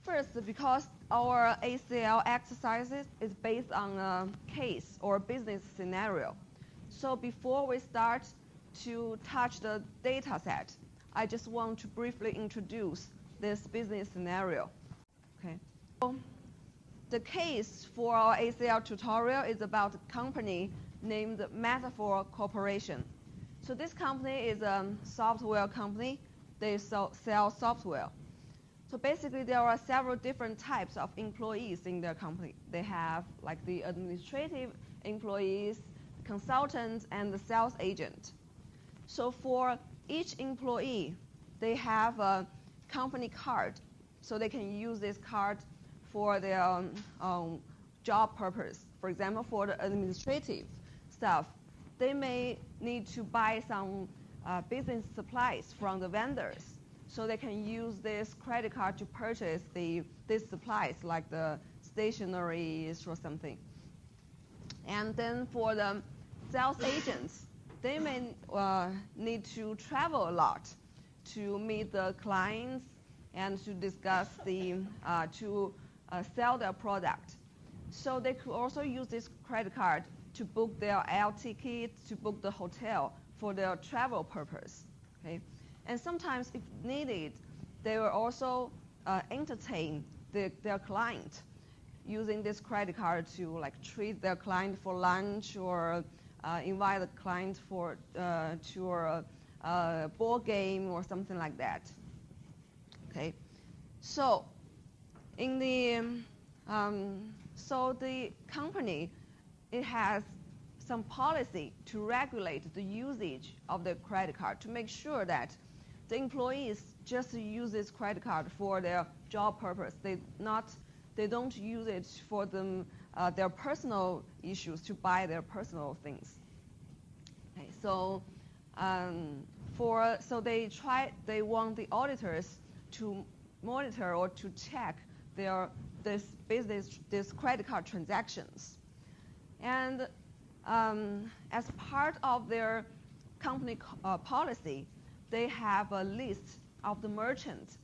first, because our ACL exercises is based on a case or business scenario. So before we start to touch the data set, I just want to briefly introduce this business scenario. Okay. So the case for our ACL tutorial is about a company named Metaphor Corporation. So this company is a software company. They sell software. So basically, there are several different types of employees in their company. They have like the administrative employees, consultants, and the sales agent. So for each employee, they have a company card. So they can use this card for their job purpose. For example, for the administrative stuff, they may need to buy some business supplies from the vendors. So they can use this credit card to purchase these supplies, like the stationeries or something. And then for the sales agents, they may need to travel a lot to meet the clients and to discuss to sell their product. So they could also use this credit card to book their air tickets, to book the hotel for their travel purpose. Okay? And sometimes, if needed, they will also entertain their client using this credit card to like treat their client for lunch or invite the client to a ball game or something like that. Okay, so in the company, it has some policy to regulate the usage of the credit card to make sure that the employees just use this credit card for their job purpose. They don't use it for their personal issues to buy their personal things. Okay, so they want the auditors to monitor or to check this credit card transactions, and as part of their company policy, they have a list of the merchants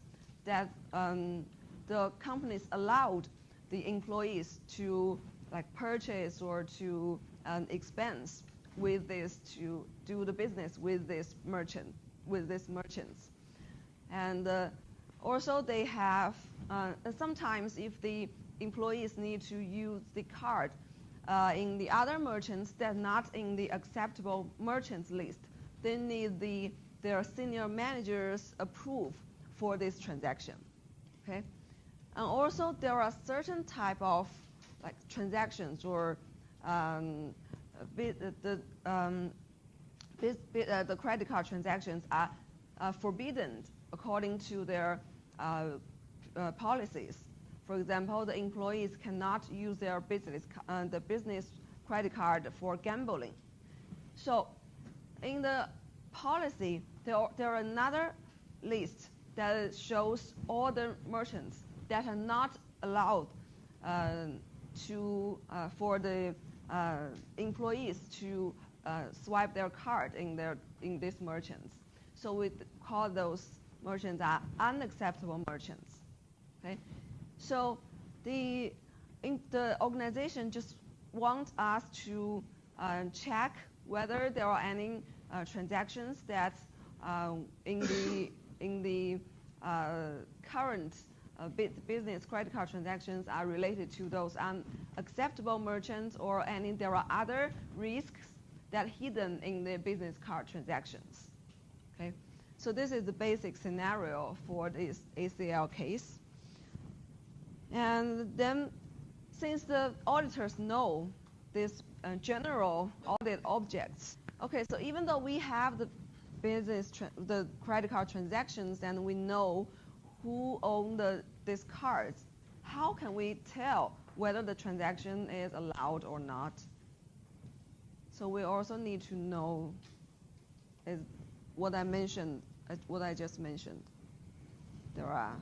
that the companies allowed the employees to like purchase or to expense with this, to do the business with these merchants. And also they have, sometimes if the employees need to use the card in the other merchants that are not in the acceptable merchants list, they need their senior managers approve for this transaction. Okay, and also there are certain type of like transactions or the credit card transactions are forbidden according to their policies. For example, the employees cannot use their business credit card for gambling. So in the policy, there are another list that shows all the merchants that are not allowed for the employees to swipe their card in these merchants. So we call those merchants are unacceptable merchants. Okay, so the organization just wants us to check whether there are any transactions that in the current business credit card transactions are related to those unacceptable merchants, or there are other risks that are hidden in the business card transactions. Okay, so this is the basic scenario for this ACL case. And then, since the auditors know this general audit objects, okay, so even though we have the credit card transactions and we know who owns these cards, how can we tell whether the transaction is allowed or not? So we also need to know is what I just mentioned. There are,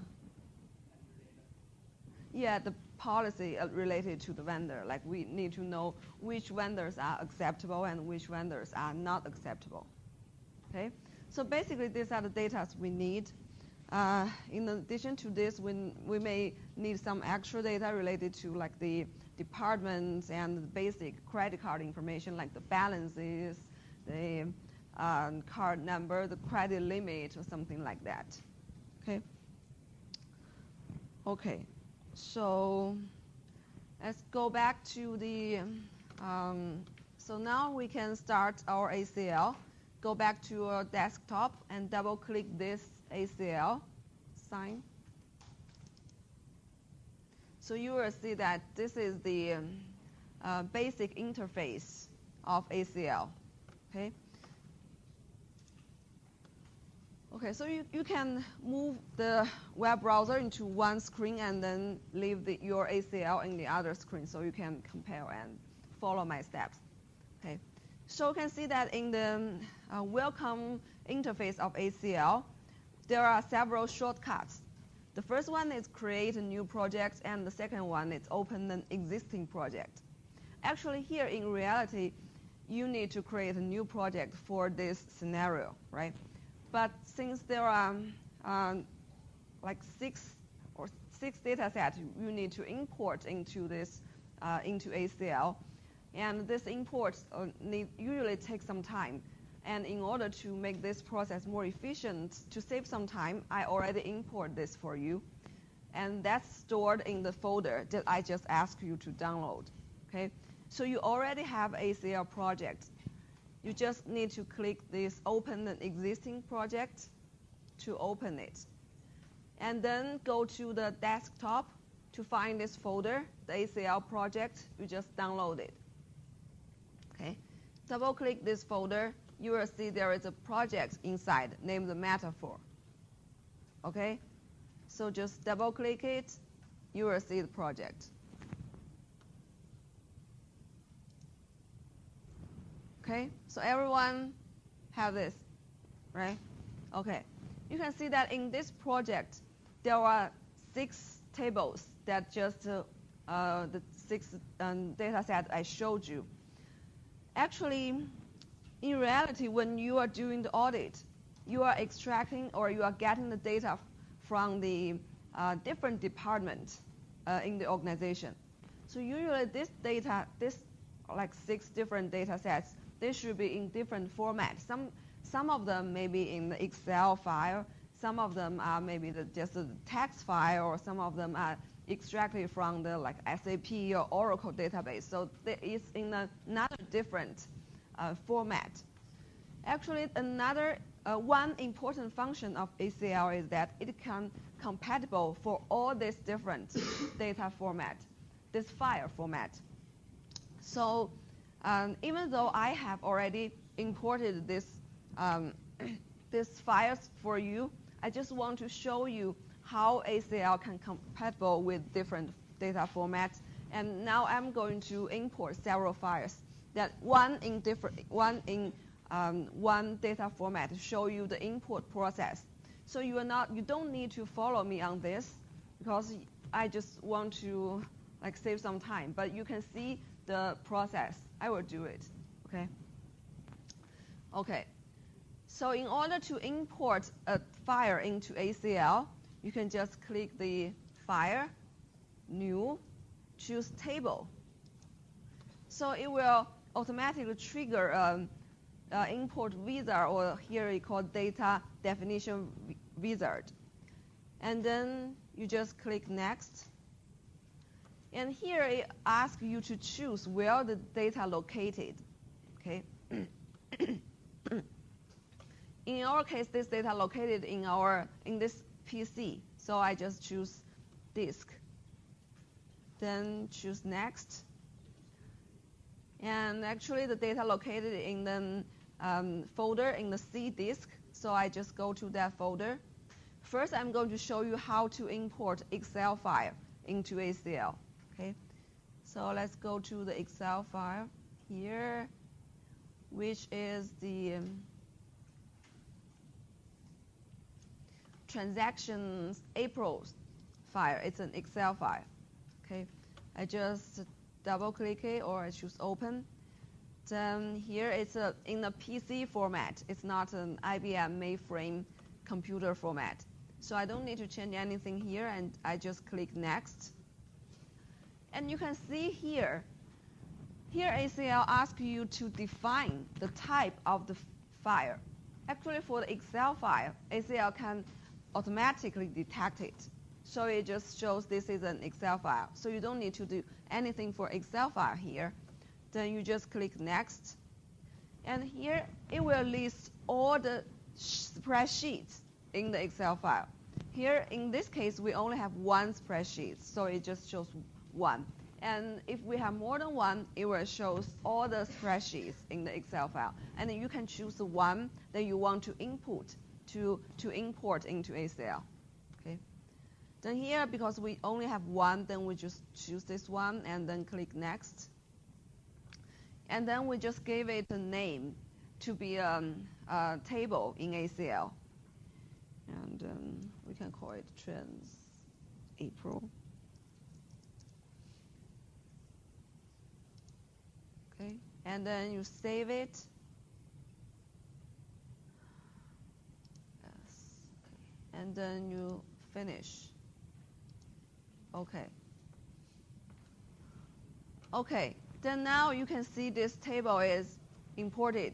the policy related to the vendor. Like we need to know which vendors are acceptable and which vendors are not acceptable. Okay, so basically these are the data we need. in addition to this, we may need some extra data related to like the departments and the basic credit card information, like the balances, the card number, the credit limit, or something like that. Okay. Okay. So let's go back to the. So now we can start our ACL. Go back to our desktop and double-click this ACL sign. So you will see that this is the basic interface of ACL. Okay. Okay, so you can move the web browser into one screen and then leave your ACL in the other screen so you can compare and follow my steps. Okay, so you can see that in the welcome interface of ACL, there are several shortcuts. The first one is create a new project, and the second one is open an existing project. Actually, here in reality, you need to create a new project for this scenario, right? But since there are like six data sets you need to import into this into ACL, and this import usually takes some time. And in order to make this process more efficient, to save some time, I already import this for you, and that's stored in the folder that I just asked you to download. Okay, so you already have ACL project. You just need to click this Open an Existing Project to open it. And then go to the desktop to find this folder, the ACL project. You just download it. Okay. Double-click this folder. You will see there is a project inside named the Metaphor. Okay. So just double-click it. You will see the project. Okay, so everyone have this, right? Okay, you can see that in this project, there are 6 tables that just the 6 data sets I showed you. Actually, in reality, when you are doing the audit, you are extracting or you are getting the data from the different departments in the organization. So usually this data, like 6 different data sets, they should be in different formats. Some of them may be in the Excel file. Some of them are maybe just a text file, or some of them are extracted from the like SAP or Oracle database. So it's in another different format. Actually, another one important function of ACL is that it can compatible for all these different data format, this file format. So even though I have already imported this files for you, I just want to show you how ACL can compatible with different data formats. And now I'm going to import several files that one data format to show you the import process. So you don't need to follow me on this because I just want to like save some time. But you can see the process. I will do it, okay? Okay, so in order to import a file into ACL, you can just click the File, New, choose Table. So it will automatically trigger import wizard, or here we call Data Definition Wizard. And then you just click Next. And here it asks you to choose where the data located, okay? In our case, this data located in this PC. So I just choose disk. Then choose Next. And actually the data located in the folder in the C disk. So I just go to that folder. First, I'm going to show you how to import Excel file into ACL. Okay, so let's go to the Excel file here, which is the transactions April file. It's an Excel file. Okay, I just double-click it or I choose Open. Then here it's in a PC format. It's not an IBM mainframe computer format. So I don't need to change anything here, and I just click Next. And you can see here ACL asks you to define the type of the file. Actually, for the Excel file, ACL can automatically detect it. So it just shows this is an Excel file. So you don't need to do anything for Excel file here. Then you just click Next. And here, it will list all the spreadsheets in the Excel file. Here, in this case, we only have one spreadsheet, so it just shows one. And if we have more than one, it will show all the spreadsheets in the Excel file. And then you can choose the one that you want to input to import into ACL. Okay. Then here, because we only have one, then we just choose this one and then click Next. And then we just give it a name to be a table in ACL. And we can call it Trends April. Okay, and then you save it. Yes. Okay. And then you finish. Okay. Okay, then now you can see this table is imported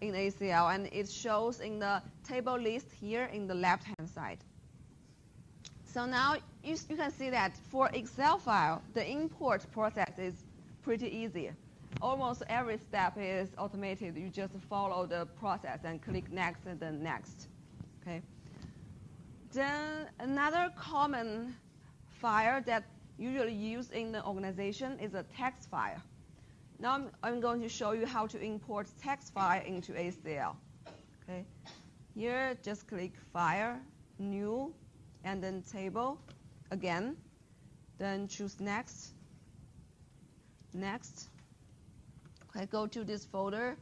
in ACL, and it shows in the table list here in the left-hand side. So now you can see that for Excel file, the import process is pretty easy. Almost every step is automated. You just follow the process and click Next and then Next. Okay. Then another common file that usually used in the organization is a text file. Now I'm going to show you how to import text file into ACL. Okay. Here, just click File, New, and then Table again. Then choose Next. Next. Okay, go to this folder.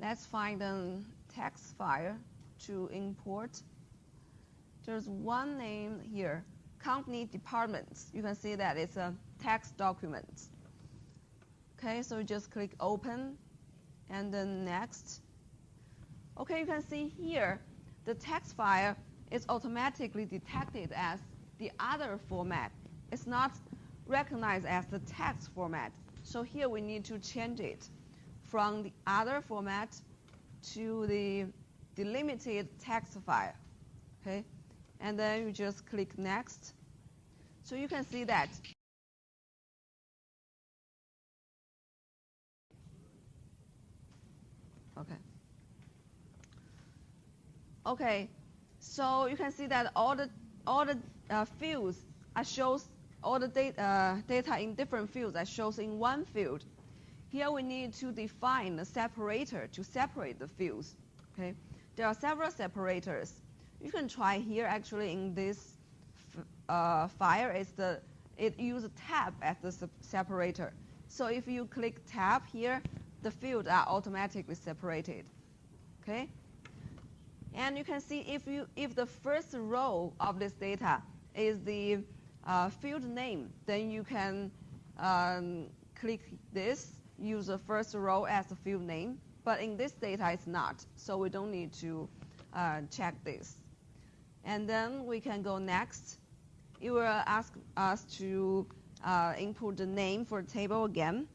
Let's find a text file to import. There's one name here, Company Departments. You can see that it's a text document. Okay, so just click Open, and then Next. Okay, you can see here, the text file is automatically detected as the other format. It's not recognized as the text format. So here we need to change it from the other format to the delimited text file. Okay, and then you just click Next. So you can see that Okay, so you can see that all the fields are shows all the data in different fields are shows in one field. Here we need to define a separator to separate the fields. Okay, there are several separators. You can try here actually in this file. It uses tab as the separator. So if you click tab here, the fields are automatically separated. Okay. And you can see if the first row of this data is the field name, then you can click this, use the first row as the field name. But in this data, it's not, so we don't need to check this. And then we can go next. It will ask us to input the name for the table again.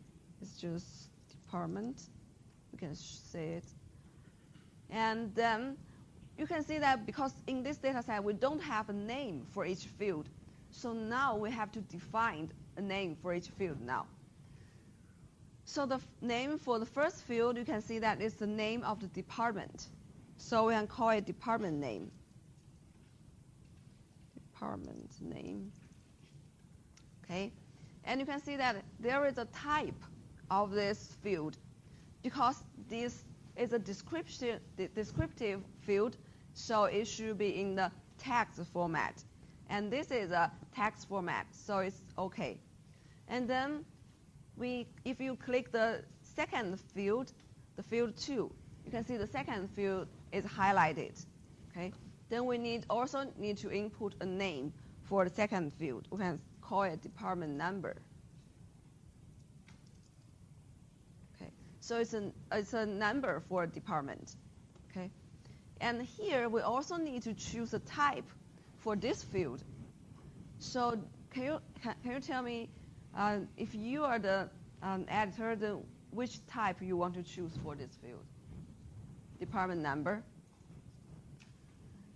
It's just department. We can say it. And then you can see that because in this data set, we don't have a name for each field. So now we have to define a name for each field now. So the name for the first field, you can see that it's the name of the department. So we can call it department name. Department name. Okay. And you can see that there is a type of this field because this is a descriptive field, so it should be in the text format. And this is a text format, so it's okay. And then if you click the second field, the field 2, you can see the second field is highlighted. Okay. Then we also need to input a name for the second field. We can call it department number. So it's a number for a department, okay? And here we also need to choose a type for this field. So can you tell me, if you are the editor, which type you want to choose for this field? Department number.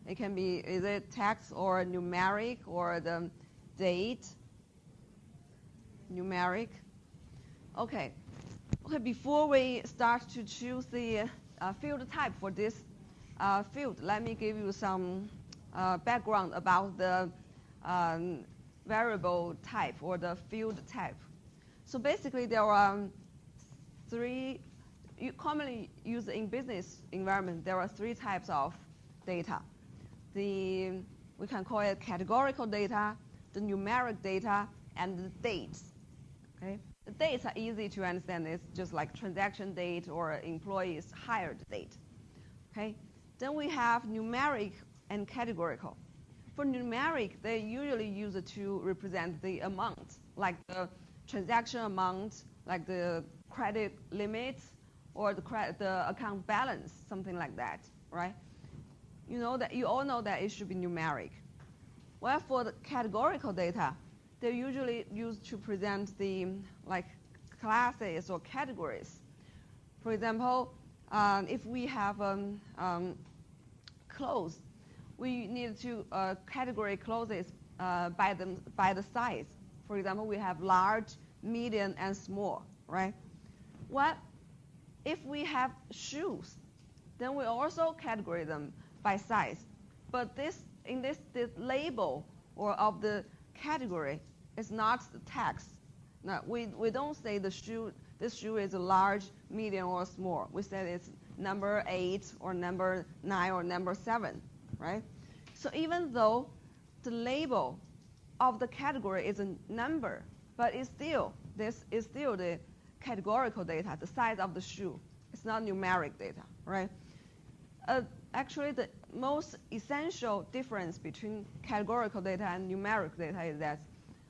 It can be, is it text or numeric or the date? Numeric. Okay. Okay, before we start to choose the field type for this field, let me give you some background about the variable type or the field type. So basically there are three, commonly used in business environment, there are three types of data. We can call it categorical data, the numeric data, and the dates. Okay? The dates are easy to understand. It's just like transaction date or employees hired date. Okay? Then we have numeric and categorical. For numeric, they usually use it to represent the amount, like the transaction amount, like the credit limit, or the account balance, something like that, right? You all know that it should be numeric. Well, for the categorical data, they're usually used to present the classes or categories. For example, if we have clothes, we need to categorize clothes by the size. For example, we have large, medium, and small, right? Well, if we have shoes, then we also categorize them by size. But this label or of the category is not the text. No, we don't say this shoe is a large, medium, or small. We say it's number 8 or number 9 or number 7, right? So even though the label of the category is a number, but this is still the categorical data, the size of the shoe. It's not numeric data, right? Actually, the most essential difference between categorical data and numeric data is that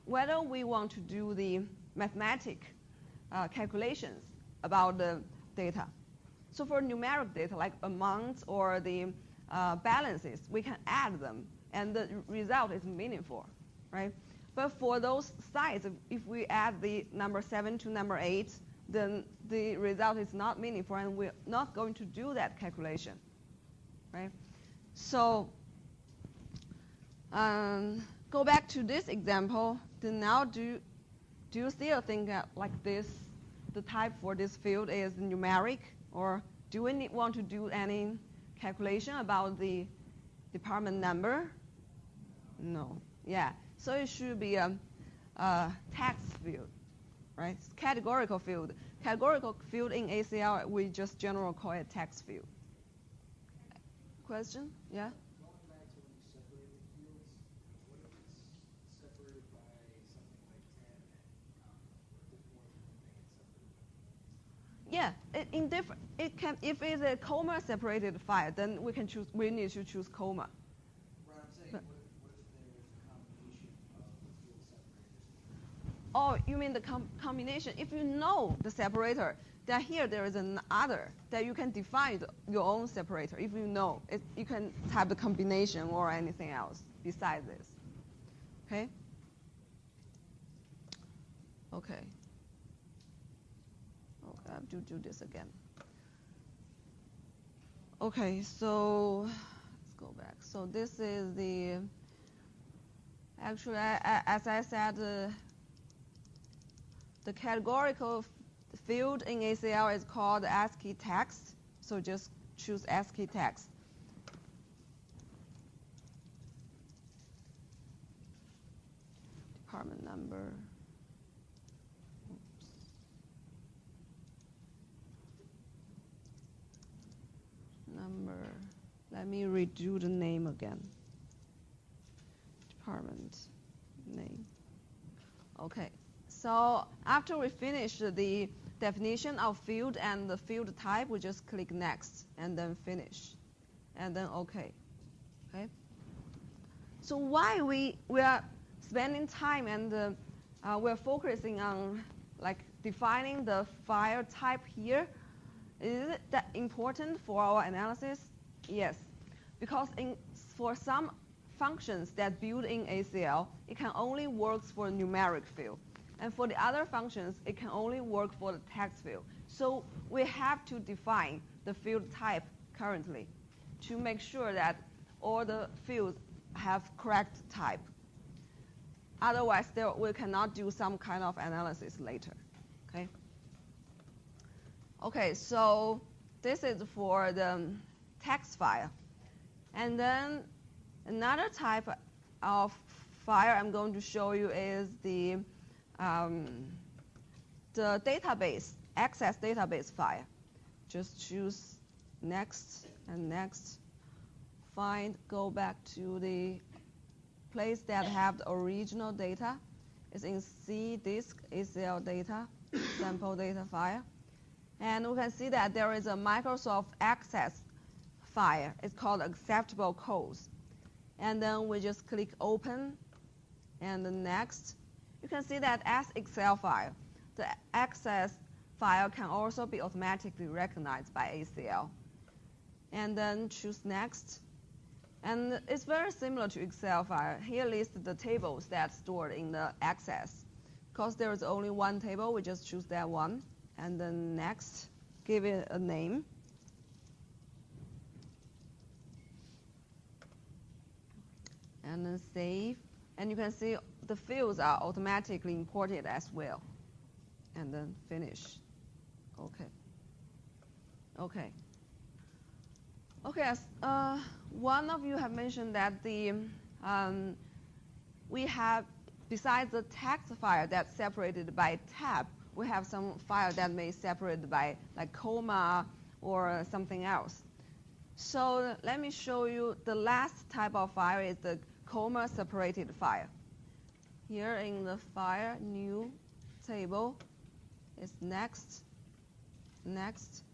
whether we want to do the mathematic calculations about the data. So for numeric data, like amounts or the balances, we can add them, and the result is meaningful, right? But for those sizes, if we add the number 7 to number 8, then the result is not meaningful, and we're not going to do that calculation, right? So go back to this example. Then now, do you still think that like this, the type for this field is numeric, or do we want to do any calculation about the department number? No. Yeah. So it should be a text field, right? Categorical field. Categorical field in ACL, we just generally call it text field. Question? Yeah? Going back to when you separated fields, what if it's separated by something like 10 and with more than one thing it's separated? Yeah, in different. It can, if it's a comma separated file, then we can choose. We need to choose comma. Right, I'm saying, what if there's a combination of field separators? Oh, you mean the combination? If you know the separator, then here there is another that you can define your own separator. If you know it, you can type the combination or anything else besides this. Okay. Okay. Okay, I have to do this again. Okay, so let's go back. So this is the, actually, as I said, the categorical field in ACL is called ASCII text. So just choose ASCII text. Department number. Oops. Number. Let me redo the name again. Department name. Okay. So after we finish the definition of field and the field type, we just click next and then finish, and then OK. Okay. So why we are spending time and we're focusing on like defining the file type here? Is it that important for our analysis? Yes, because for some functions that build in ACL, it can only work for numeric field. And for the other functions, it can only work for the text field. So we have to define the field type currently to make sure that all the fields have correct type. Otherwise, we cannot do some kind of analysis later. Okay. Okay, so this is for the text file. And then another type of file I'm going to show you is the database, access database file. Just choose next and next. Find, go back to the place that have the original data. It's in C disk ACL data, sample data file. And we can see that there is a Microsoft Access file. It's called acceptable codes. And then we just click open and the next. You can see that as Excel file, the access file can also be automatically recognized by ACL. And then choose next. And it's very similar to Excel file. Here lists the tables that's stored in the access. Because there is only one table, we just choose that one. And then next, give it a name. And then save. And you can see the fields are automatically imported as well. And then finish. Okay. Okay. Okay, one of you have mentioned that we have, besides the text file that's separated by tab, we have some file that may separate by like comma or something else. So let me show you the last type of file is the comma separated file. Here in the file, new table is next, next.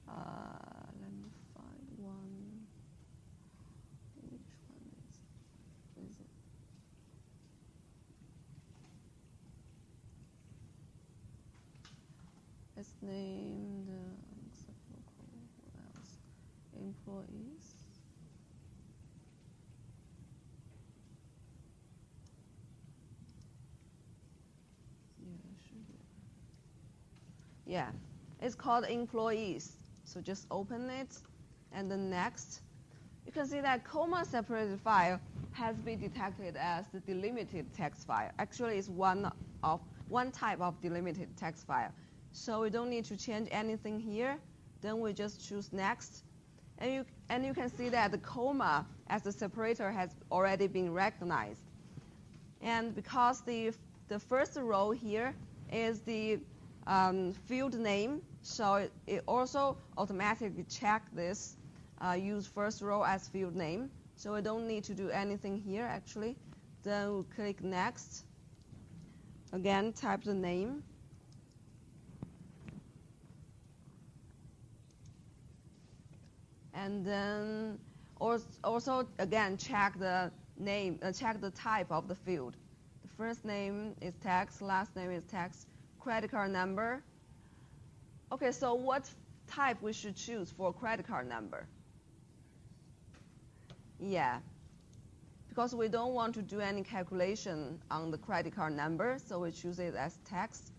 Let me find one. Which one is it? Let's name the acceptable code. What else? Employees. Yeah, it should be. Yeah, it's called employees. So just open it, and then next. You can see that comma separated file has been detected as the delimited text file. Actually, it's one type of delimited text file. So we don't need to change anything here. Then we just choose next. And you can see that the comma as the separator has already been recognized. And because the first row here is the field name, so it also automatically check this, use first row as field name. So we don't need to do anything here actually. Then we'll click next. Again, type the name. And then also again check the name, check the type of the field. The first name is text, last name is text, credit card number. Okay, so what type we should choose for credit card number? Yeah, because we don't want to do any calculation on the credit card number, so we choose it as text.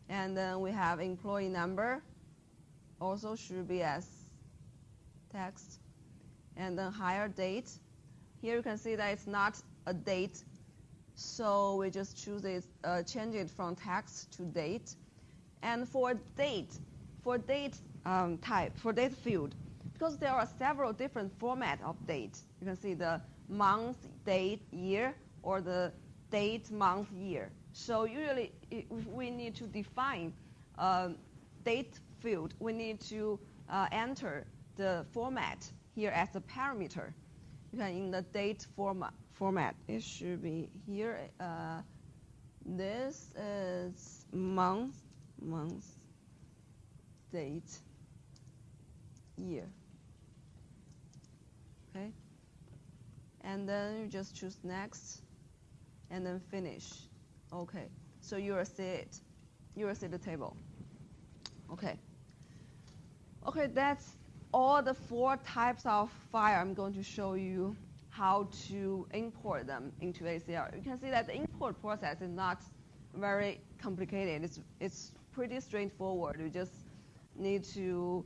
And then we have employee number, also should be as text. And then hire date. Here you can see that it's not a date, so we just choose it, change it from text to date. And for date type, for date field, because there are several different formats of date. You can see the month, date, year, or the date, month, year. So usually, if we need to define date field, we need to enter the format here as a parameter. You can in the date format, it should be here. This is month, date, year. Okay, and then you just choose next, and then finish. Okay, so you will see it. You will see the table. Okay. Okay, that's all the 4 types of file, I'm going to show you how to import them into ACL. You can see that the import process is not very complicated. It's pretty straightforward. You just need to,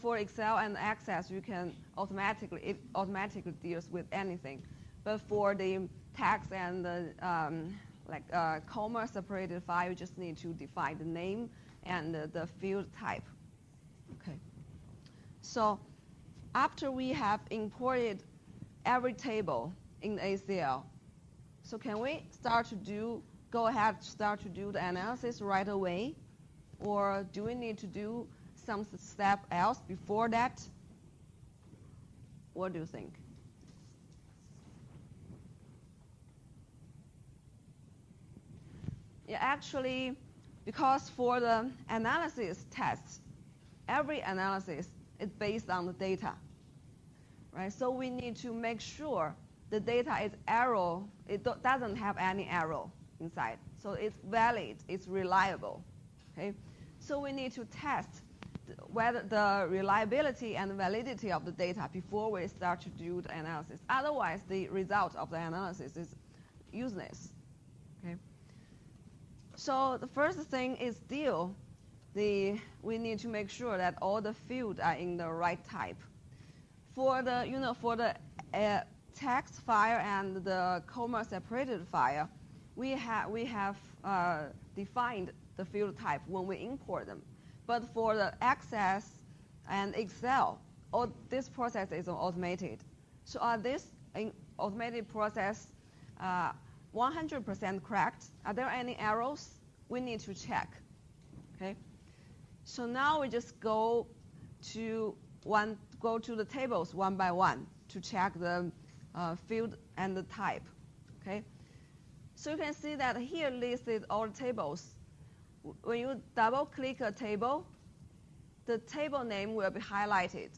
for Excel and Access, you can it automatically deals with anything. But for the text and the comma separated file, you just need to define the name and the field type. Okay. So after we have imported every table in ACL, so can we go ahead and start to do the analysis right away? Or do we need to do some step else before that? What do you think? Yeah, actually, because for the analysis test, every analysis is based on the data, right? So we need to make sure the data is doesn't have any error inside. So it's valid, it's reliable, okay? So we need to test whether the reliability and validity of the data before we start to do the analysis. Otherwise, the result of the analysis is useless, okay? So the first thing is still we need to make sure that all the fields are in the right type. For the text file and the comma separated file, we have defined the field type when we import them. But for the Access and Excel, all this process is automated. So this automated process 100% correct? Are there any errors? We need to check. Okay. So now we just go to the tables one by one to check the field and the type. Okay. So you can see that here listed all the tables. When you double-click a table, the table name will be highlighted.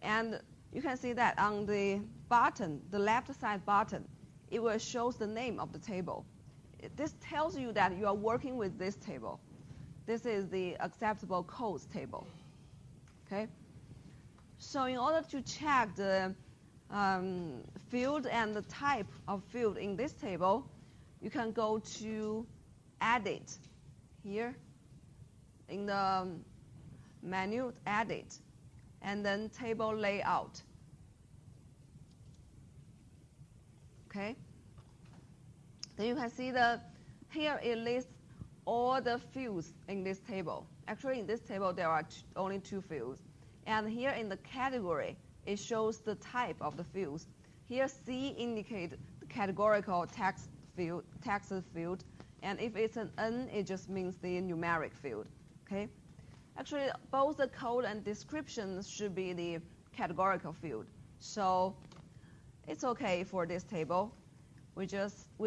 And you can see that on the button, the left side button, it will show the name of the table. This tells you that you are working with this table. This is the acceptable codes table. Okay? So in order to check the field and the type of field in this table, you can go to Edit here in the menu, Edit, and then Table Layout. Okay? Then you can see here it lists all the fields in this table. Actually, in this table, there are only 2 fields. And here in the category, it shows the type of the fields. Here, C indicates the categorical text field, and if it's an N, it just means the numeric field. Okay? Actually, both the code and description should be the categorical field. So it's okay for this table. We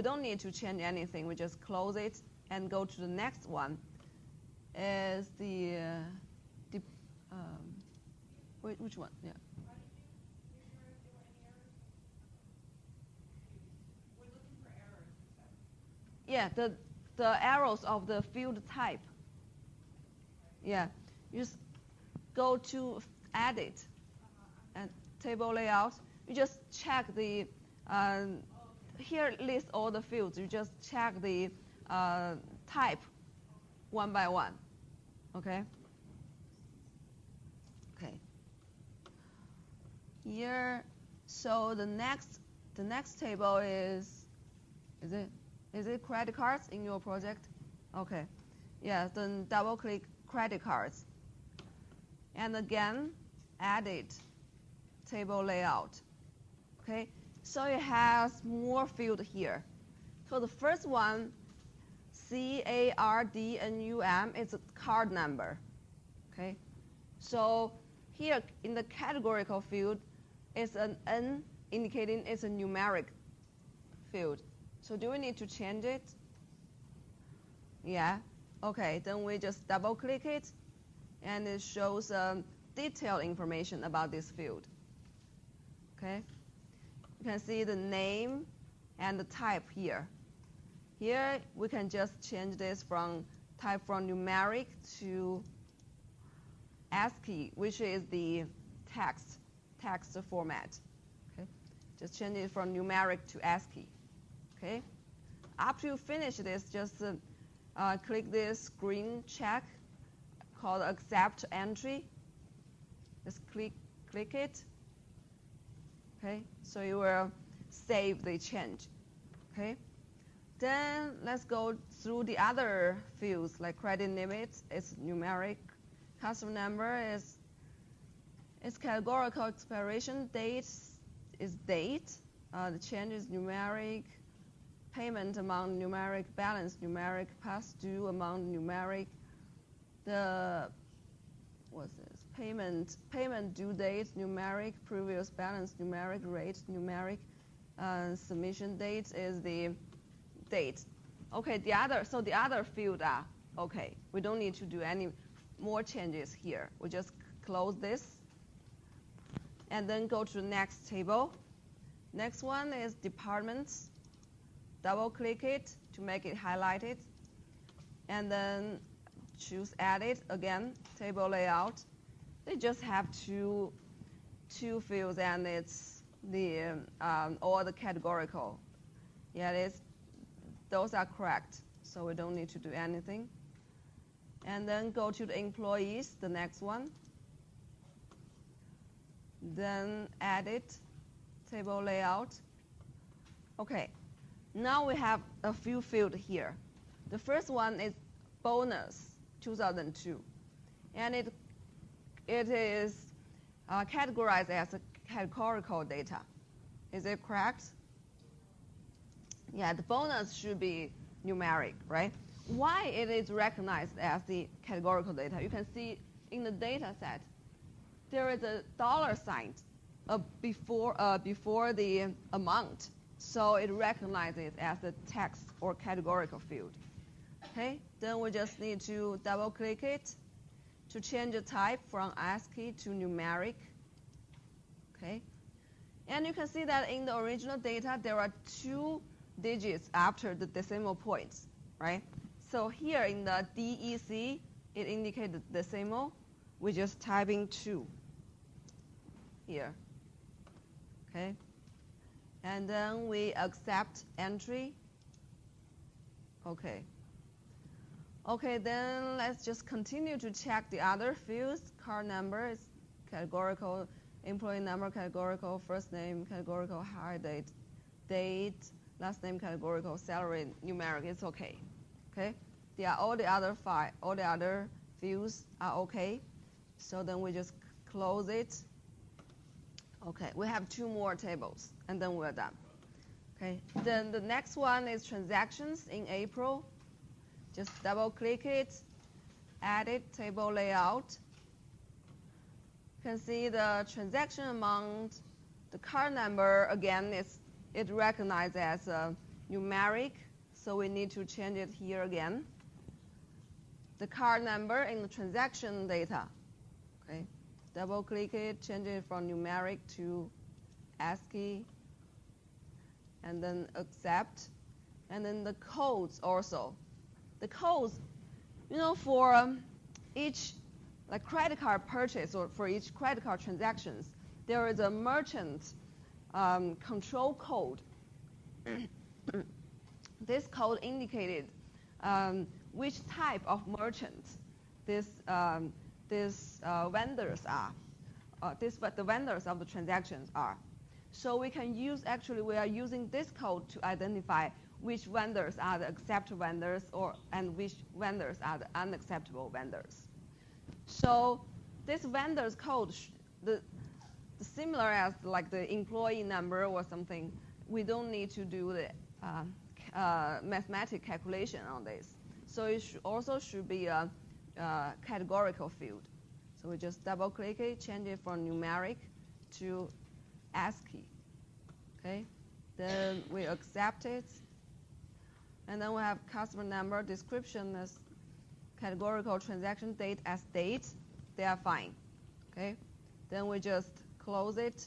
don't need to change anything. We just close it and go to the next one. Is which one? Yeah. Yeah, the arrows of the field type. Yeah, you just go to Edit and Table Layout. You just check the, here lists all the fields. You just check the type one by one. Okay? Okay. Here, so the next table is it credit cards in your project? Okay. Yeah, then double click credit cards. And again, Edit, Table Layout. Okay, so it has more field here. So the first one, CARDNUM, is a card number. Okay, so here in the categorical field, it's an N indicating it's a numeric field. So do we need to change it? Yeah. Okay, then we just double click it, and it shows detailed information about this field. Okay. You can see the name and the type here. Here we can just change this from type from numeric to ASCII, which is the text format. Okay, just change it from numeric to ASCII. Okay, after you finish this, just click this green check called Accept Entry. Just click it. Okay, so you will save the change. Okay, then let's go through the other fields like credit limit. It's numeric. Customer number is categorical. Expiration date is date. The change is numeric. Payment amount numeric. Balance numeric. Past due amount numeric. What's this? Payment due date numeric. Previous balance numeric. Rate numeric. Submission date is the date. Okay, the other field are okay. We don't need to do any more changes here. We just close this and then go to the next table. Next one is departments. Double click it to make it highlighted and then choose edit again, table layout. They just have two fields and it's the all the categorical. Yeah, those are correct, so we don't need to do anything. And then go to the employees, the next one. Then edit, table layout. Okay, now we have a few fields here. The first one is bonus 2002, and it is categorized as a categorical data. Is it correct? Yeah, the bonus should be numeric, right? Why it is recognized as the categorical data? You can see in the data set, there is a $sign before the amount. So it recognizes it as a text or categorical field. Okay, then we just need to double click it to change the type from ASCII to numeric. Okay, and you can see that in the original data, there are 2 digits after the decimal points, right? So here in the DEC, it indicates the decimal. We just type in 2 here. Okay, and then we accept entry. Okay. Okay, then let's just continue to check the other fields. Card number is categorical, employee number categorical, first name categorical, hire date, last name categorical, salary numeric. It's okay. Okay, all the other fields are okay. So then we just close it. Okay, we have 2 more tables, and then we're done. Okay, then the next one is transactions in April. Just double click it, edit table layout. You can see the transaction amount, the card number, again, it recognized as a numeric, so we need to change it here again. The card number in the transaction data. Okay, double click it, change it from numeric to ASCII, and then accept. And then the codes also. The codes, for each credit card purchase or for each credit card transactions, there is a merchant control code. This code indicated which type of merchant these vendors are, what the vendors of the transactions are. So we are using this code to identify which vendors are the acceptable vendors and which vendors are the unacceptable vendors. So this vendor's code, the similar as the employee number or something, we don't need to do the mathematical calculation on this. So it also should be a categorical field. So we just double click it, change it from numeric to ASCII. Okay, then we accept it. And then we have customer number, description as categorical, transaction date as date. They are fine. Okay, then we just close it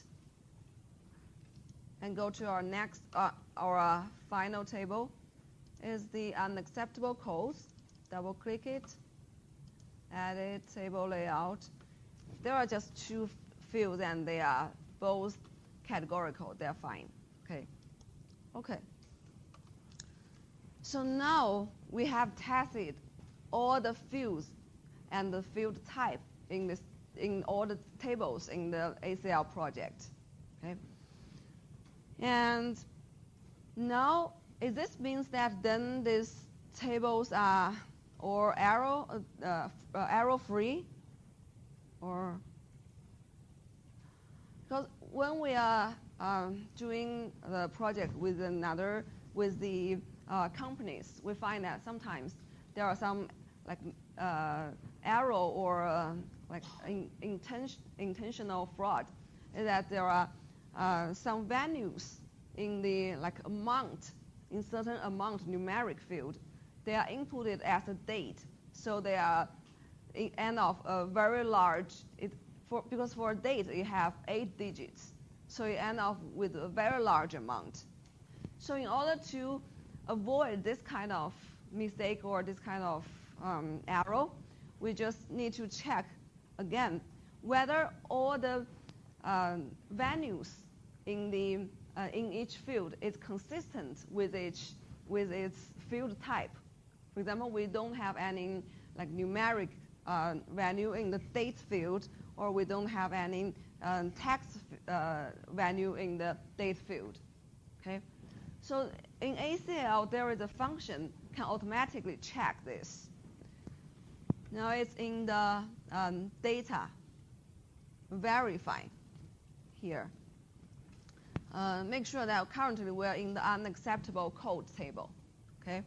and go to our next, our final table is the unacceptable codes. Double click it, edit table layout. there are just two fields and they are both categorical. They're fine. Okay. So now we have tested all the fields and the field type in all the tables in the ACL project. Okay. And now, this means that then these tables are all arrow free, or because when we are doing the project with the companies, we find that sometimes there are some like arrow or like intentional fraud, is that there are some values in the amount, in certain amount numeric field, they are inputted as a date, so they are end of a very large. Because for a date you have 8 digits, so you end up with a very large amount. So in order to avoid this kind of mistake or this kind of error, we just need to check again whether all the values in each field is consistent with its field type. For example, we don't have any numeric value in the date field, or we don't have any text value in the date field. Okay, so in ACL there is a function can automatically check this. Now it's in the data verify here. Make sure that currently we're in the unacceptable code table. Okay,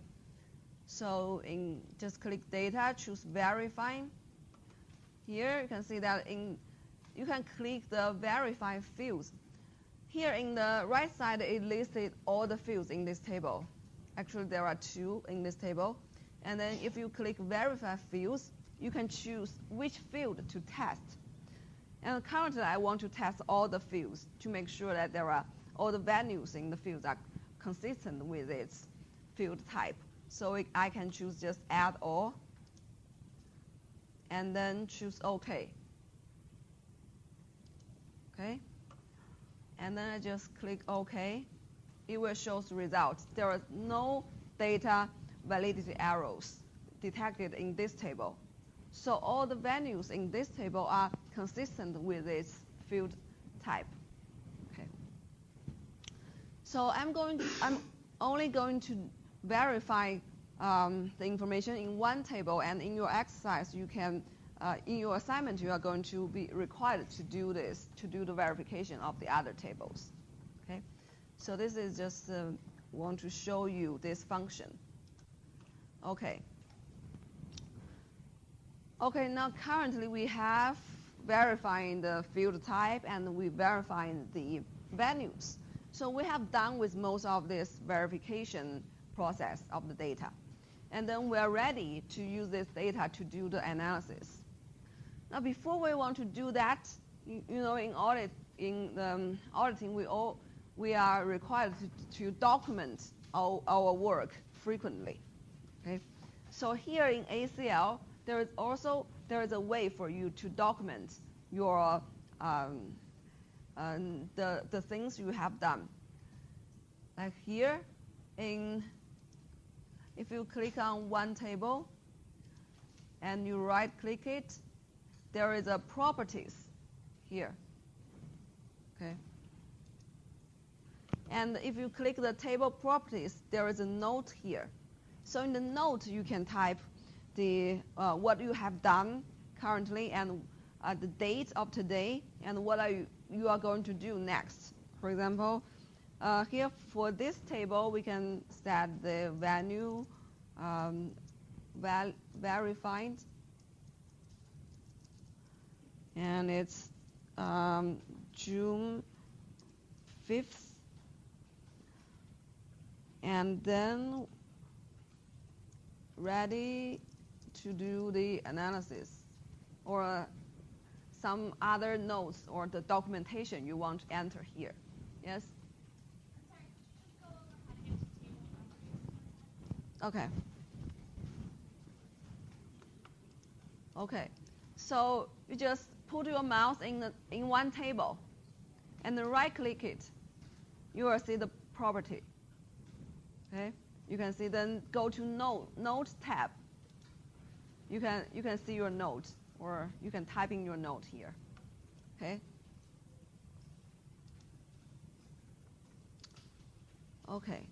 so just click data, choose verify. Here you can see that you can click the verify fields. Here in the right side it listed all the fields in this table. Actually there are 2 in this table. And then if you click verify fields, you can choose which field to test. And currently I want to test all the fields to make sure that all the values in the fields are consistent with its field type. So I can choose just add all, and then choose OK. Okay, and then I just click OK. It will show the results. There are no data validity errors detected in this table. So all the values in this table are consistent with its field type. Okay. So I'm only going to verify the information in one table, and in your exercise, you can, in your assignment, you are going to be required to do this, to do the verification of the other tables. Okay, so this is just want to show you this function. Okay. Okay, now currently we have verifying the field type and we verifying the values. So we have done with most of this verification process of the data. And then we're ready to use this data to do the analysis. Now before we want to do that, in the auditing, we are required to document our work frequently. Okay? So here in ACL, there is a way for you to document your the things you have done. Like here, if you click on one table and you right-click it, there is a properties here. Okay. And if you click the table properties, there is a note here. So in the note, you can type the what you have done currently and the date of today and what you are going to do next. For example, here for this table, we can set the value verified, and it's June 5th, and then ready to do the analysis or some other notes or the documentation you want to enter here. Yes? Okay. Okay. So you just put your mouse in one table, and then right-click it. You will see the property. Okay, you can see. Then go to Note tab. You can see your note, or you can type in your note here. Okay. Okay.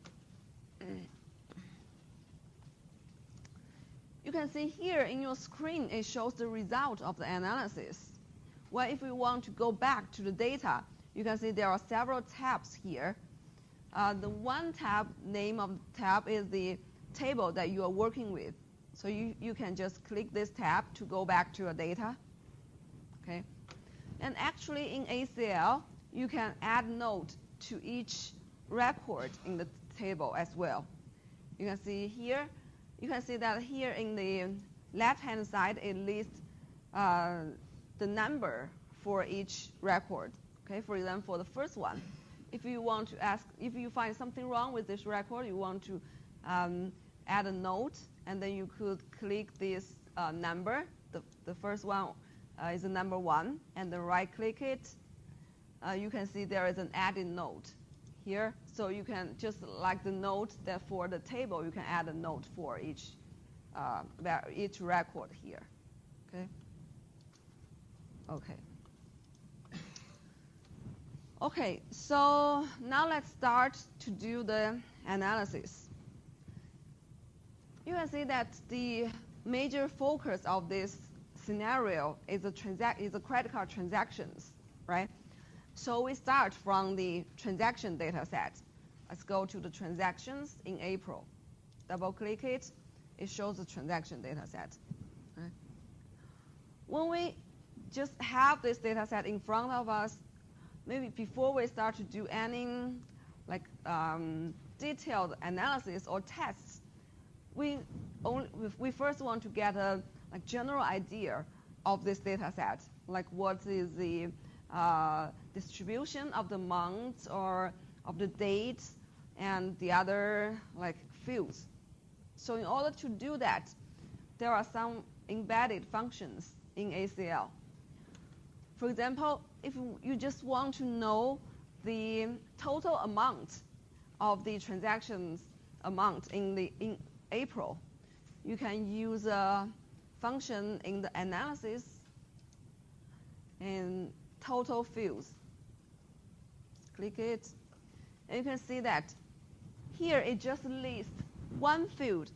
You can see here in your screen, it shows the result of the analysis. Well, if we want to go back to the data, you can see there are several tabs here. The one tab, name of the tab is the table that you are working with. So you can just click this tab to go back to your data. Okay. And actually in ACL, you can add note to each record in the table as well. You can see here, you can see that here in the left-hand side, it lists the number for each record. Okay, for example, for the first one, if you want to ask, if you find something wrong with this record, you want to add a note, and then you could click this number. The first one is the number 1, and then right-click it. You can see there is an added note here. So you can, just like the note that for the table, you can add a note for each record here. Okay. Okay. Okay, so now let's start to do the analysis. You can see that the major focus of this scenario is the credit card transactions, right? So we start from the transaction data set. Let's go to the transactions in April. Double-click it. It shows the transaction data set. Right? When we just have this data set in front of us, maybe before we start to do any detailed analysis or tests, we first want to get a general idea of this data set, like what is the distribution of the months or of the dates and the other fields. So in order to do that, there are some embedded functions in ACL. For example, if you just want to know the total amount of the transactions amount in April, you can use a function in the analysis in total fields. Click it, and you can see that here it just lists one field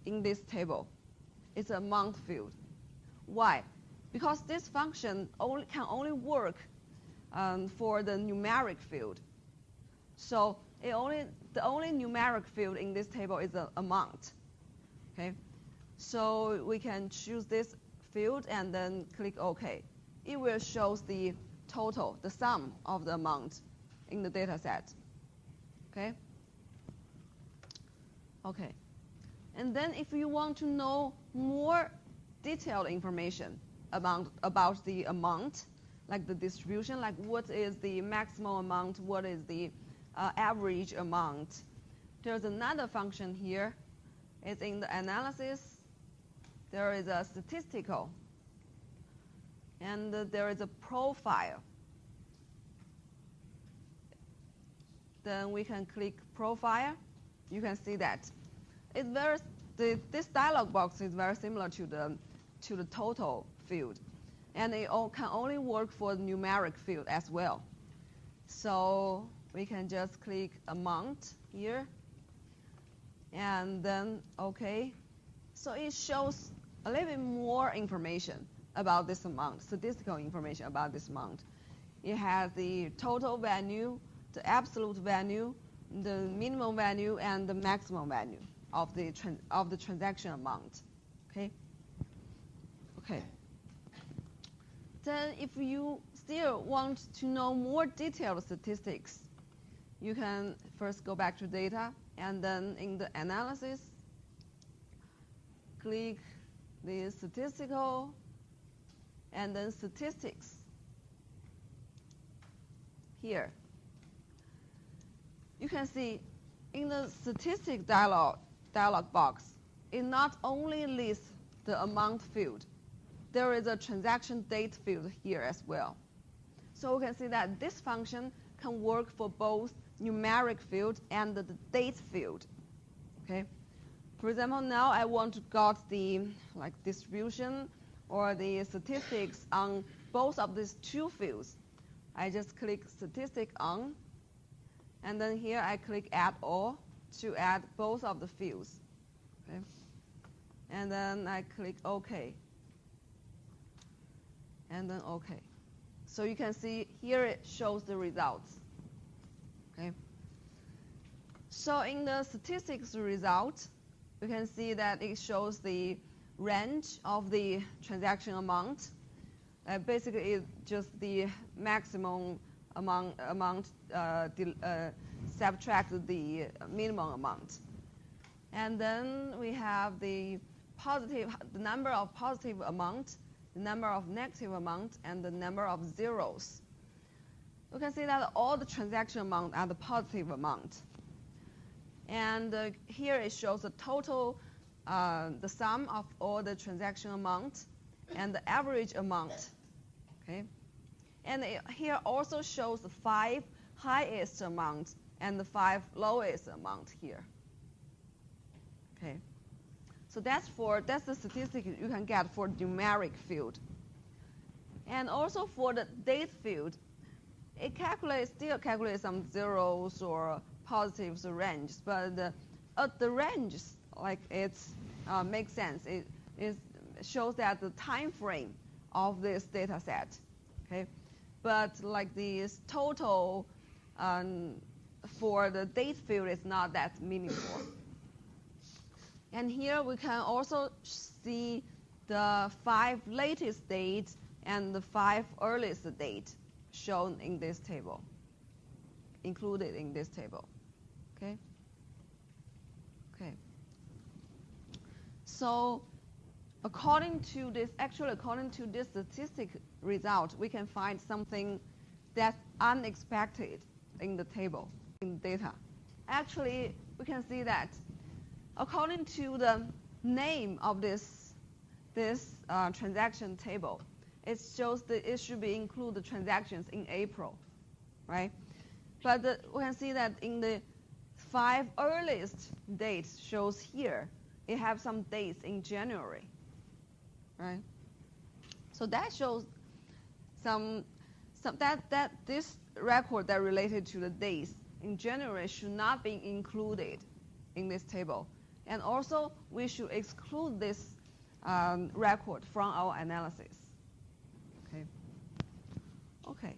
in this table. It's a month field. Why? Because this function can only work for the numeric field. So the only numeric field in this table is the amount. Okay, so we can choose this field and then click OK. It will show the total, the sum of the amount in the data set. Okay. Okay. And then if you want to know more detailed information about the amount, like the distribution, like what is the maximum amount, what is the average amount, there's another function here. It's in the analysis. There is a statistical, and there is a profile. Then we can click profile. You can see that this dialog box is very similar to the total field, and it can only work for the numeric field as well. So we can just click amount here, and then OK. So it shows a little bit more information about this amount, statistical information about this amount. It has the total value, the absolute value, the minimum value, and the maximum value of the transaction amount. Okay. Okay. Then if you still want to know more detailed statistics, you can first go back to data, and then in the analysis, click the statistical, and then statistics here. You can see in the statistic dialog box, it not only lists the amount field, there is a transaction date field here as well. So we can see that this function can work for both numeric field and the date field. Okay. For example, now I want to get the distribution or the statistics on both of these two fields. I just click statistic on, and then here I click add all to add both of the fields. Okay. And then I click OK. And then OK. So you can see here it shows the results. Okay. So in the statistics result, we can see that it shows the range of the transaction amount. Basically, it's just the maximum amount subtract the minimum amount. And then we have the number of positive amount, the number of negative amount, and the number of zeros. We can see that all the transaction amount are the positive amount. And here it shows the total, the sum of all the transaction amount and the average amount. Okay. And here also shows the 5 highest amount and the 5 lowest amount here. Okay. So that's the statistic you can get for numeric field. And also for the date field, it still calculates some zeros or positives or ranges, but the range makes sense. It shows that the time frame of this data set. Okay, but like this total for the date field is not that meaningful. And here we can also see the 5 latest dates and the 5 earliest dates shown in this table, included in this table. Okay. Okay. So according to this statistic result, we can find something that's unexpected in the table, in data. Actually, we can see that according to the name of this transaction table, it shows that it should be include the transactions in April, right? But we can see that in the 5 earliest dates shows here, it have some dates in January, right? So that shows that this record that related to the dates in January should not be included in this table. And also, we should exclude this record from our analysis. Okay. Okay.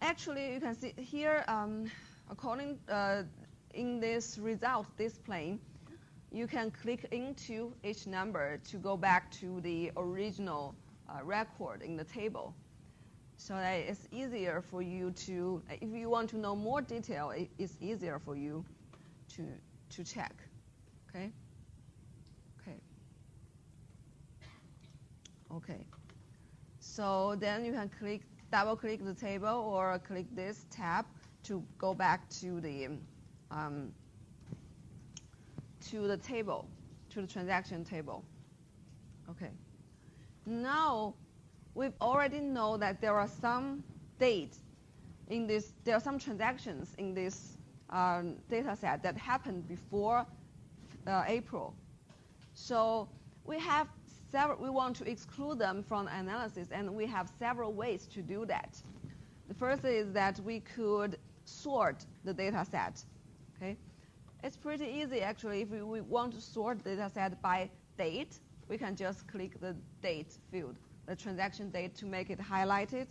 Actually, you can see here, according in this result display, you can click into each number to go back to the original record in the table. So that it's easier for you to, if you want to know more detail, it's easier for you to check. Okay? Okay. Okay. So then you can double click the table or click this tab to go back to the table, to the transaction table. Okay. Now we've already know that there are some dates in this. There are some transactions in this data set that happened before April. So we have we want to exclude them from analysis, and we have several ways to do that. The first is that we could sort the data set. Okay, it's pretty easy actually. If we want to sort the data set by date, we can just click the date field, the transaction date, to make it highlighted,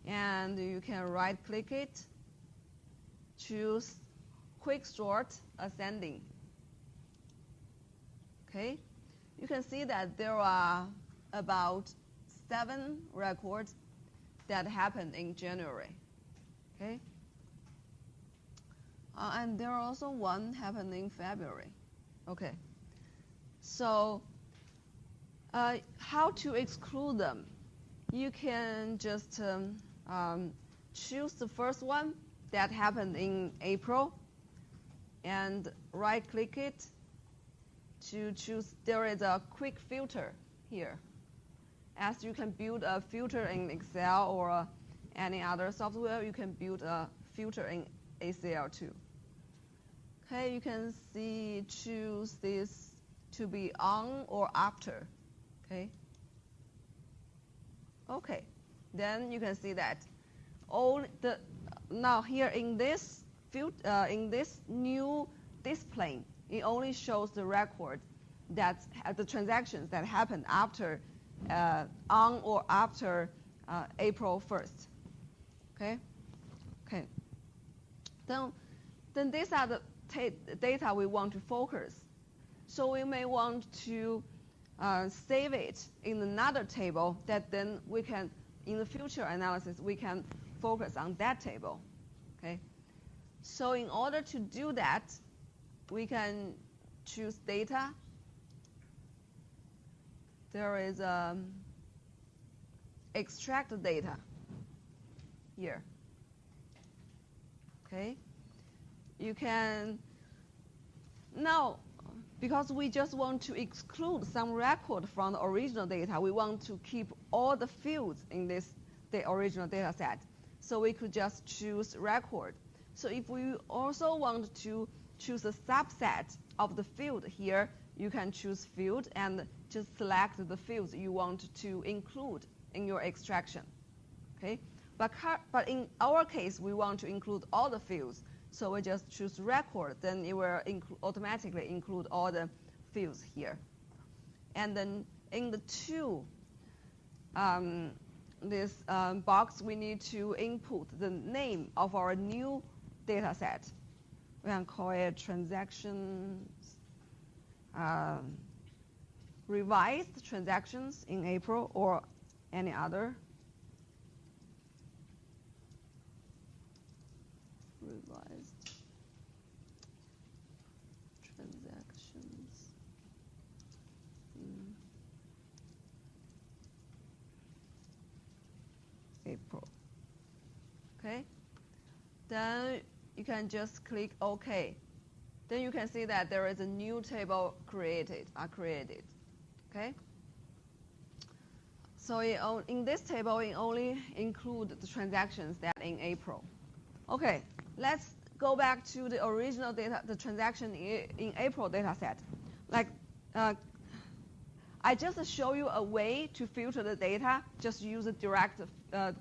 and you can right-click it, choose Quick Sort Ascending. Okay. You can see that there are about 7 records that happened in January. Okay? And there are also 1 happened in February. Okay. So how to exclude them? You can just choose the first one that happened in April and right-click it to choose. There is a quick filter here. As you can build a filter in Excel or any other software, you can build a filter in ACL too. Okay, you can see, choose this to be on or after. Okay. Okay, then you can see that now here in this new display, it only shows the record that the transactions that happened after on or after April 1st. Okay. Okay. Then these are the data we want to focus. So we may want to save it in another table that then we can, in the future analysis, we can focus on that table. Okay. So in order to do that, we can choose data. There is extract data here. Okay. You can now, because we just want to exclude some record from the original data, we want to keep all the fields in the original data set. So we could just choose record. So if we also want to choose a subset of the field here, you can choose field and just select the fields you want to include in your extraction. Okay? But in our case, we want to include all the fields. So we just choose record, then it will automatically include all the fields here. And then in the this box, we need to input the name of our new data set. We can call it transactions, revised transactions in April or any other. Revised transactions in April. Okay. Then you can just click OK. Then you can see that there is a new table created. Okay. So in this table, we only include the transactions that in April. Okay. Let's go back to the original data, the transaction in April data set. Like, I just show you a way to filter the data. Just use a direct,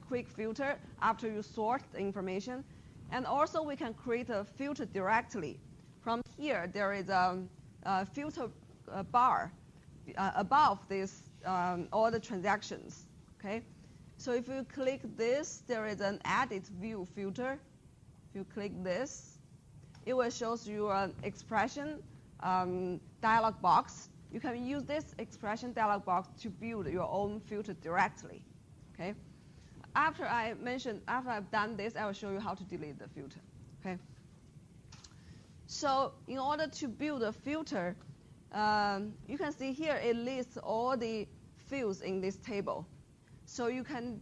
quick filter after you sort the information. And also, we can create a filter directly. From here, there is a filter bar above this, all the transactions. Okay. So if you click this, there is an edit view filter. You click this, it will show you an expression dialog box. You can use this expression dialog box to build your own filter directly. Okay. After I've done this, I will show you how to delete the filter. Okay. So in order to build a filter, you can see here it lists all the fields in this table. So you can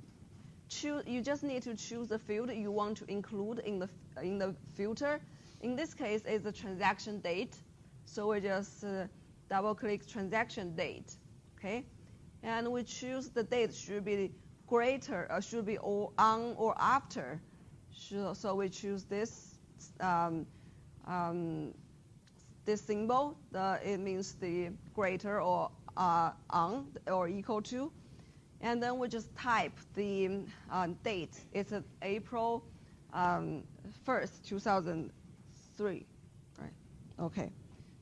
choose. You just need to choose the field you want to include in the filter. In this case, it's the transaction date. So we just double-click transaction date. Okay, and we choose the date should be greater, should be on or after. So we choose this this symbol. It means the greater or on or equal to. And then we just type the date. It's April 1st, 2003. Right. Okay.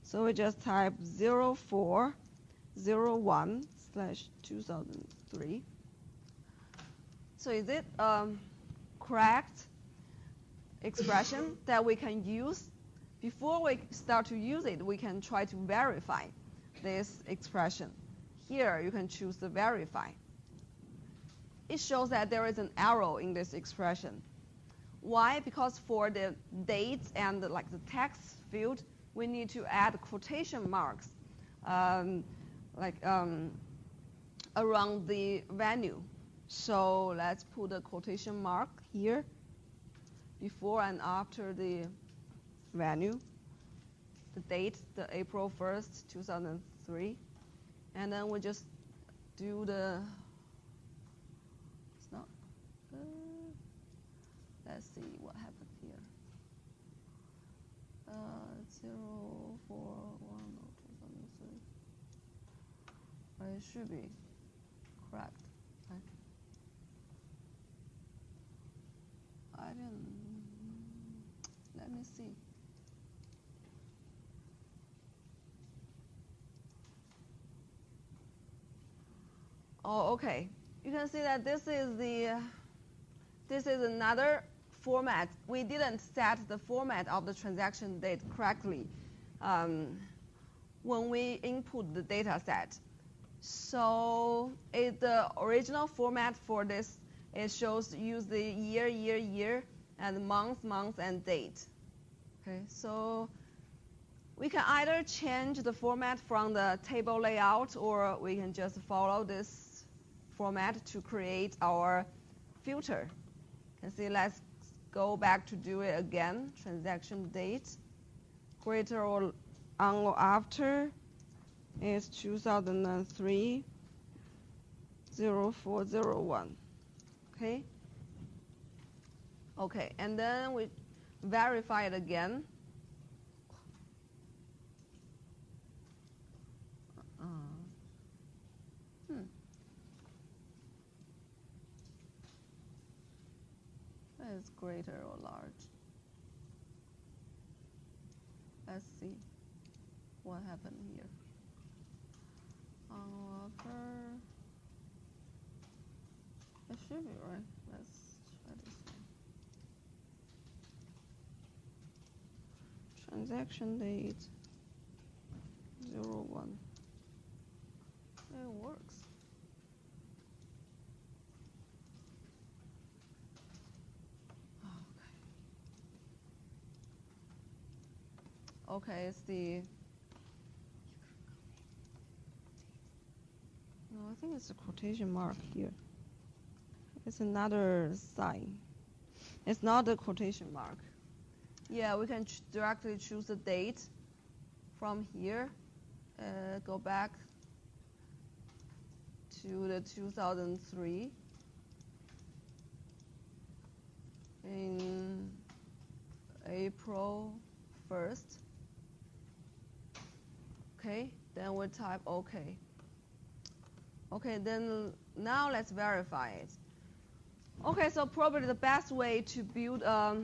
So we just type 04/01/2003. So is it correct expression that we can use? Before we start to use it, we can try to verify this expression. Here, you can choose the verify. It shows that there is an error in this expression. Why? Because for the dates and the text field, we need to add quotation marks around the value. So let's put a quotation mark here before and after the value, the date, the April 1st, 2003. And then we just do the, it's not, let's see what happened here. 0, 4, 1, 2, 3. It should be correct. I didn't, let me see. Oh, okay. You can see that this is another format. We didn't set the format of the transaction date correctly when we input the data set. So the original format for this, it use the year, and month, and date. Okay, so we can either change the format from the table layout, or we can just follow this format to create our filter. You can see, let's go back to do it again. Transaction date, greater or after is 2003 0401. Okay. Okay, and then we verify it again. Is greater or large? Let's see what happened here. It should be right. Let's try this one. Transaction date 01. It works. Okay, it's the, no, I think it's a quotation mark here. It's another sign. It's not the quotation mark. Yeah, we can directly choose the date from here. Go back to the 2003. In April 1st. Okay, then we type OK. Okay, then now let's verify it. Okay, so probably the best way to build a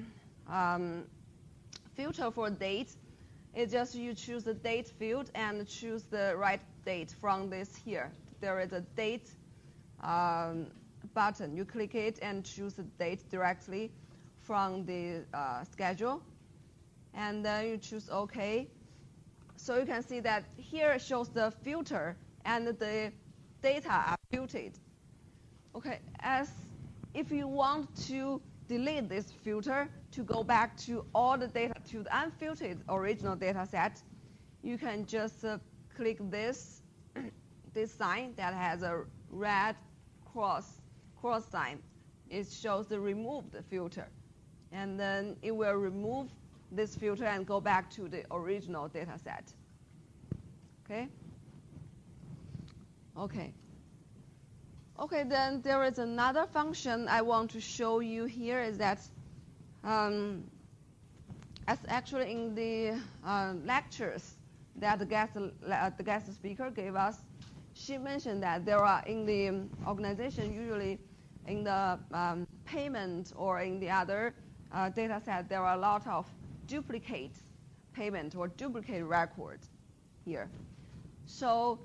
filter for date is just you choose the date field and choose the right date from this here. There is a date button. You click it and choose the date directly from the schedule. And then you choose OK. So you can see that here it shows the filter and the data are filtered. Okay, as if you want to delete this filter to go back to all the data to the unfiltered original data set, you can just click this sign that has a red cross sign. It shows the removed filter. And then it will remove this filter and go back to the original data set. Okay? Okay. Okay, then there is another function I want to show you here is that as actually in the lectures that the guest speaker gave us, she mentioned that there are in the organization, usually in the payment or in the other data set, there are a lot of duplicate payment or duplicate records here. So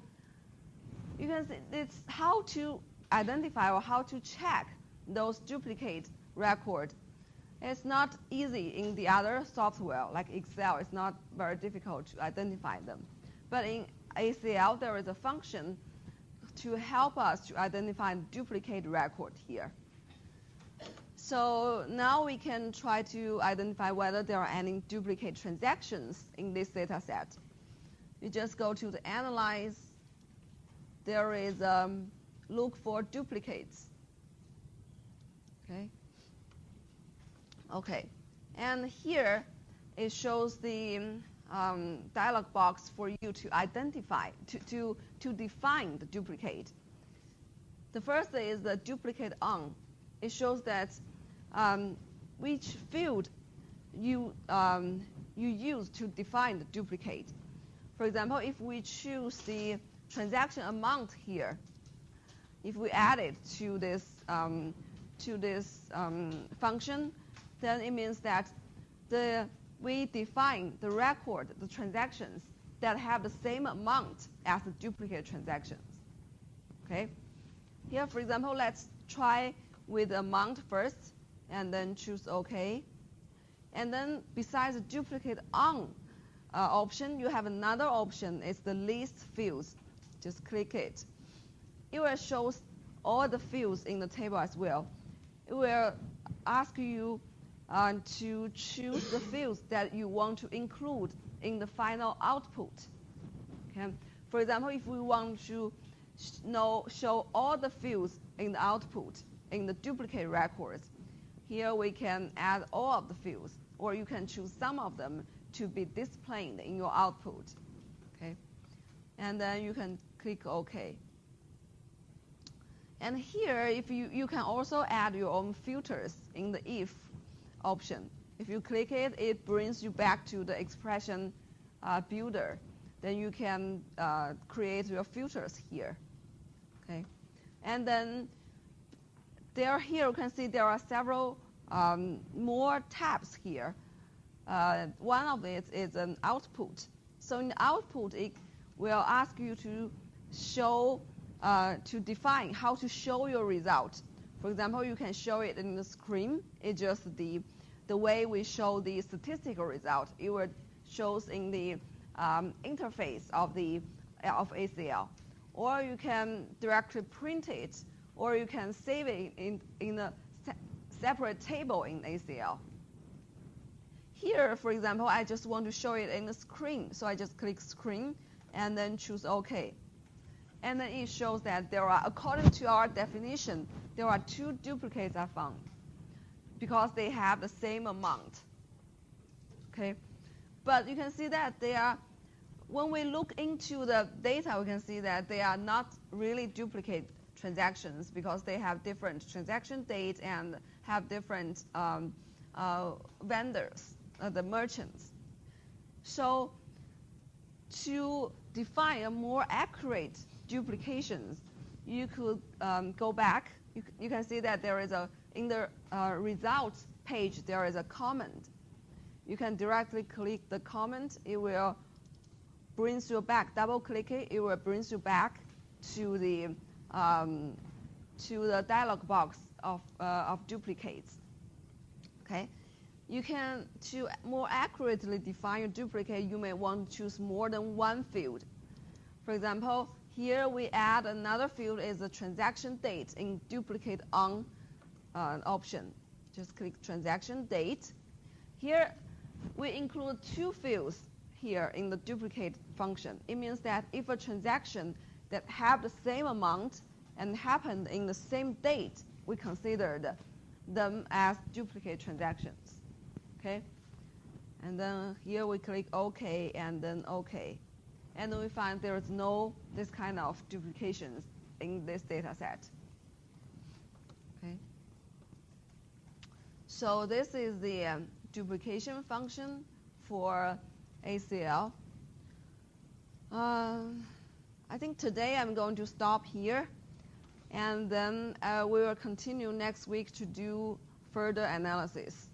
you can see it's how to identify or how to check those duplicate records. It's not easy in the other software, like Excel. It's not very difficult to identify them. But in ACL, there is a function to help us to identify duplicate record here. So now we can try to identify whether there are any duplicate transactions in this data set. You just go to the Analyze. There is look for duplicates. Okay. Okay. And here it shows the dialog box for you to identify, to define the duplicate. The first is the duplicate on. It shows that which field you use to define the duplicate. For example, if we choose the transaction amount here, if we add it to this function, then it means that we define the record, the transactions that have the same amount as the duplicate transactions. Okay. Here, for example, let's try with the amount first, and then choose OK. And then besides the duplicate on option, you have another option. It's the list fields. Just click it. It will show all the fields in the table as well. It will ask you to choose the fields that you want to include in the final output. Okay. For example, if we want to show all the fields in the output in the duplicate records, here we can add all of the fields, or you can choose some of them to be displayed in your output. Okay. And then you can click OK. And here, if you can also add your own filters in the if option. If you click it, it brings you back to the expression builder. Then you can create your filters here. Okay. And then here you can see there are several more tabs here. One of it is an output. So in the output, it will ask you to show, to define how to show your result. For example, you can show it in the screen. It's just the way we show the statistical result. It will shows in the interface of ACL. Or you can directly print it, or you can save it in a separate table in ACL. Here, for example, I just want to show it in the screen. So I just click screen and then choose OK. And then it shows that there are, according to our definition, there are 2 duplicates are found because they have the same amount. Okay, but you can see that they are, when we look into the data, we can see that they are not really duplicate transactions because they have different transaction dates and have different vendors, the merchants. So to define a more accurate duplications, you could go back. You can see that there is in the results page, there is a comment. You can directly click the comment. It will bring you back. Double click it. It will bring you back to the dialog box of duplicates. Okay. You can, to more accurately define your duplicate, you may want to choose more than one field. For example, here we add another field is the transaction date in duplicate on option. Just click transaction date. Here we include 2 fields here in the duplicate function. It means that if a transaction that have the same amount and happened in the same date, we consider them as duplicate transactions. Okay? And then here we click OK and then OK. And then we find there is no this kind of duplications in this data set. Okay. So this is the duplication function for ACL. I think today I'm going to stop here, and then we will continue next week to do further analysis.